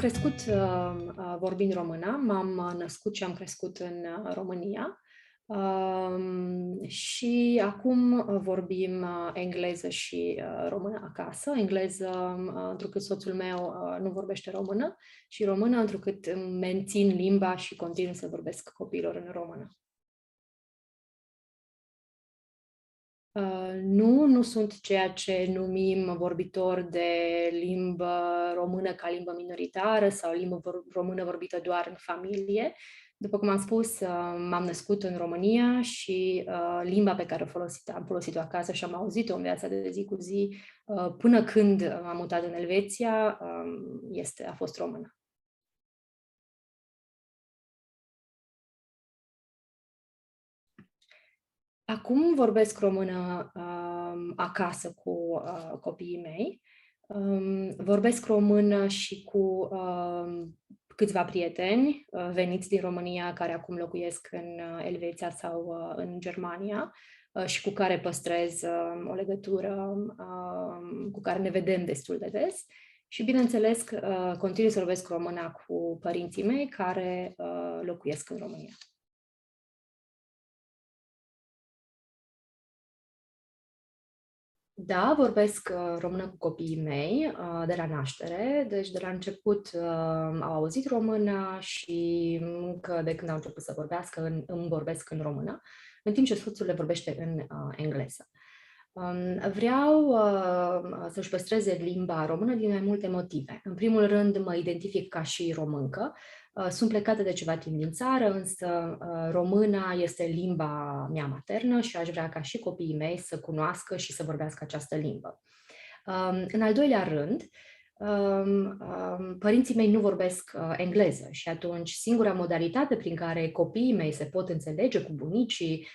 crescut vorbind română, m-am născut și am crescut în România și acum vorbim engleză și română acasă. Engleză, întrucât soțul meu nu vorbește română, și română, întrucât îmi mențin limba și continui să vorbesc copiilor în română. Nu sunt ceea ce numim vorbitori de limbă română ca limbă minoritară sau limbă română vorbită doar în familie. După cum am spus, m-am născut în România și limba pe care am folosit-o acasă și am auzit-o în viața de zi cu zi până când m-am mutat în Elveția, a fost română. Acum vorbesc română acasă cu copiii mei. Vorbesc română și cu câțiva prieteni veniți din România care acum locuiesc în Elveția sau în Germania și cu care păstrez o legătură, cu care ne vedem destul de des. Și, bineînțeles, continui să vorbesc româna cu părinții mei care locuiesc în România. Da, vorbesc română cu copiii mei de la naștere, deci de la început au auzit română și încă de când au început să vorbească, îmi vorbesc în română, în timp ce soțul le vorbește în engleză. Vreau să-și păstreze limba română din mai multe motive. În primul rând, mă identific ca și româncă. Sunt plecată de ceva timp din țară, însă româna este limba mea maternă și aș vrea ca și copiii mei să cunoască și să vorbească această limbă. În al doilea rând, părinții mei nu vorbesc engleză și atunci singura modalitate prin care copiii mei se pot înțelege cu bunicii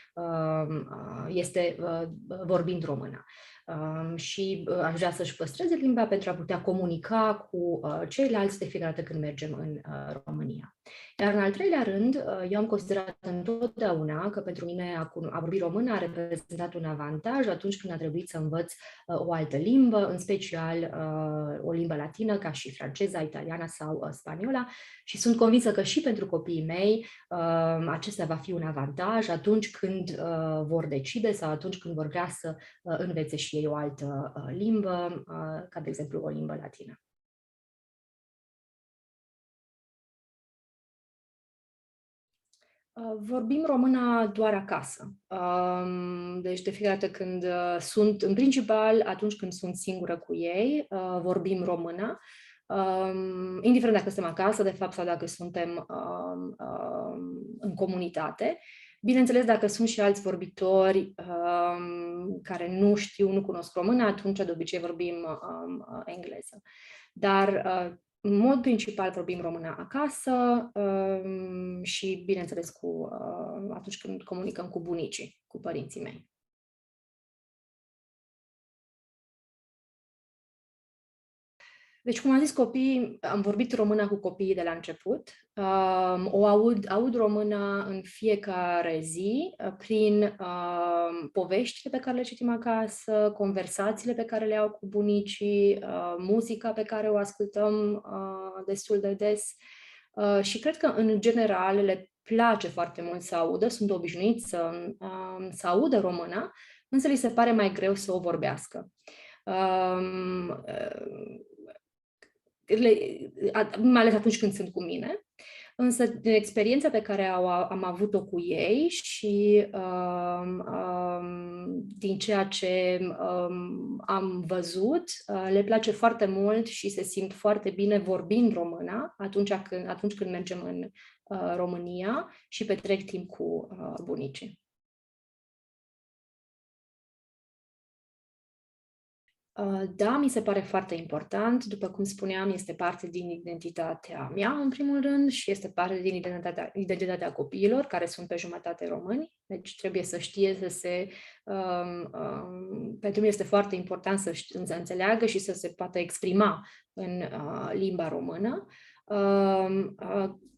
este vorbind română. Și aș vrea să-și păstreze limba pentru a putea comunica cu ceilalți de fiecare dată când mergem în România. Iar în al treilea rând, eu am considerat întotdeauna că pentru mine a vorbi română a reprezentat un avantaj atunci când a trebuit să învăț o altă limbă, în special o limbă latină, ca și franceza, italiana sau spaniola, și sunt convinsă că și pentru copiii mei acesta va fi un avantaj atunci când vor decide sau atunci când vor vrea să învețe și ei o altă limbă, ca de exemplu o limbă latină. Vorbim româna doar acasă. Deci de fiecare dată când sunt, în principal, atunci când sunt singură cu ei, vorbim română. Indiferent dacă suntem acasă, de fapt, sau dacă suntem în comunitate. Bineînțeles, dacă sunt și alți vorbitori care nu cunosc română, atunci de obicei vorbim engleză. Dar în mod principal vorbim română acasă și, bineînțeles, atunci când comunicăm cu bunicii, cu părinții mei. Deci, cum am zis, am vorbit română cu copiii de la început. Aud română în fiecare zi prin poveștile pe care le citim acasă, conversațiile pe care le au cu bunicii, muzica pe care o ascultăm destul de des. Și cred că, în general, le place foarte mult să audă, sunt obișnuiți să audă româna, însă li se pare mai greu să o vorbească. Mai ales atunci când sunt cu mine, însă din experiența pe care am avut-o cu ei și din ceea ce am văzut, le place foarte mult și se simt foarte bine vorbind română atunci când mergem în România și petrec timp cu bunicii. Da, mi se pare foarte important. După cum spuneam, este parte din identitatea mea, în primul rând, și este parte din identitatea copiilor, care sunt pe jumătate români. Deci trebuie să știe pentru mine este foarte important să înțeleagă și să se poată exprima în limba română.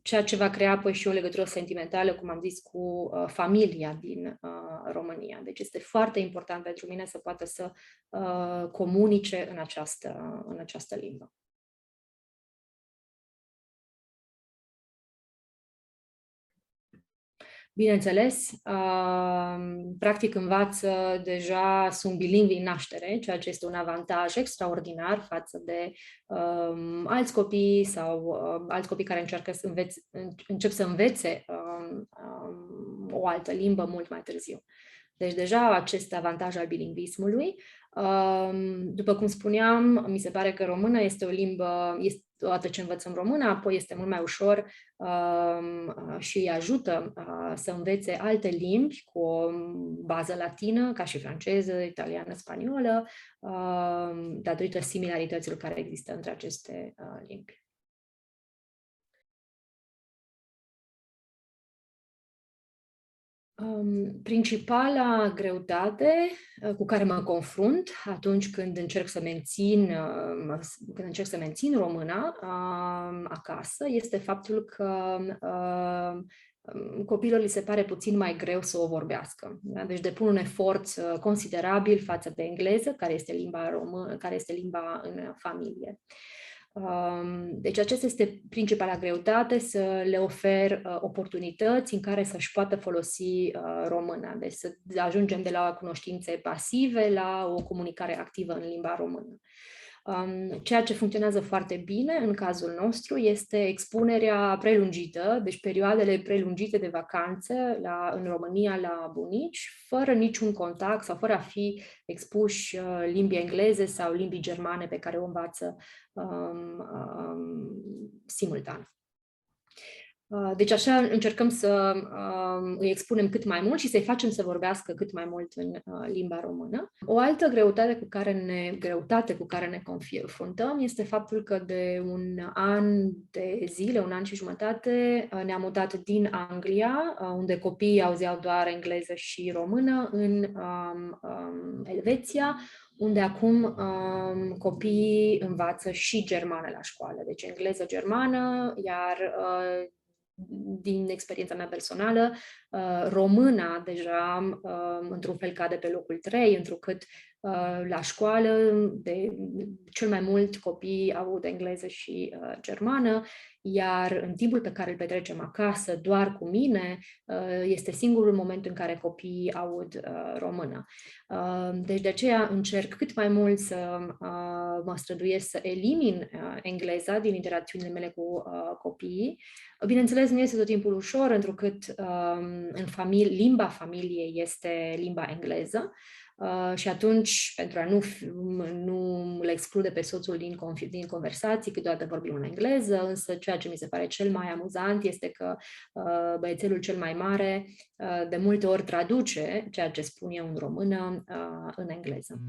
Ceea ce va crea apoi și o legătură sentimentală, cum am zis, cu familia din România. Deci este foarte important pentru mine să poată să comunice în această limbă. Bineînțeles, practic învață deja, sunt bilingvi în naștere, ceea ce este un avantaj extraordinar față de alți copii sau alți copii care încep să învețe o altă limbă mult mai târziu. Deci deja acest avantaj al bilingvismului. După cum spuneam, mi se pare că româna este o limbă, odată ce învățăm româna, apoi este mult mai ușor și îi ajută să învețe alte limbi cu o bază latină, ca și franceză, italiană, spaniolă, datorită similarităților care există între aceste limbi. Principala greutate cu care mă confrunt atunci când încerc să mențin româna acasă este faptul că copilul îi se pare puțin mai greu să o vorbească. Da? Deci depun un efort considerabil față de engleză, care este limba română, care este limba în familie. Deci aceasta este principala greutate, să le ofer oportunități în care să-și poată folosi româna. Deci să ajungem de la cunoștințe pasive la o comunicare activă în limba română. Ceea ce funcționează foarte bine în cazul nostru este expunerea prelungită, deci perioadele prelungite de vacanță în România la bunici, fără niciun contact sau fără a fi expuși limbii engleze sau limbii germane pe care o învață simultan. Deci așa încercăm să îi expunem cât mai mult și să-i facem să vorbească cât mai mult în limba română. O altă greutate cu care ne confruntăm este faptul că de un an de zile, un an și jumătate, ne-am mutat din Anglia, unde copiii auzeau doar engleză și română, în Elveția, unde acum copiii învață și germană la școală, deci engleză-germană, iar din experiența mea personală, româna deja într-un fel cade pe locul 3, întrucât la școală de cel mai mult copiii aud engleză și germană, iar în timpul pe care îl petrecem acasă doar cu mine, este singurul moment în care copiii aud română. Deci de aceea încerc cât mai mult să mă străduiesc să elimin engleza din interacțiunile mele cu copiii. Bineînțeles, nu este tot timpul ușor, întrucât limba familiei este limba engleză. Și atunci, pentru a nu le exclude pe soțul din conversații, câteodată vorbim în engleză, însă ceea ce mi se pare cel mai amuzant este că băiețelul cel mai mare de multe ori traduce ceea ce spun eu în română în engleză.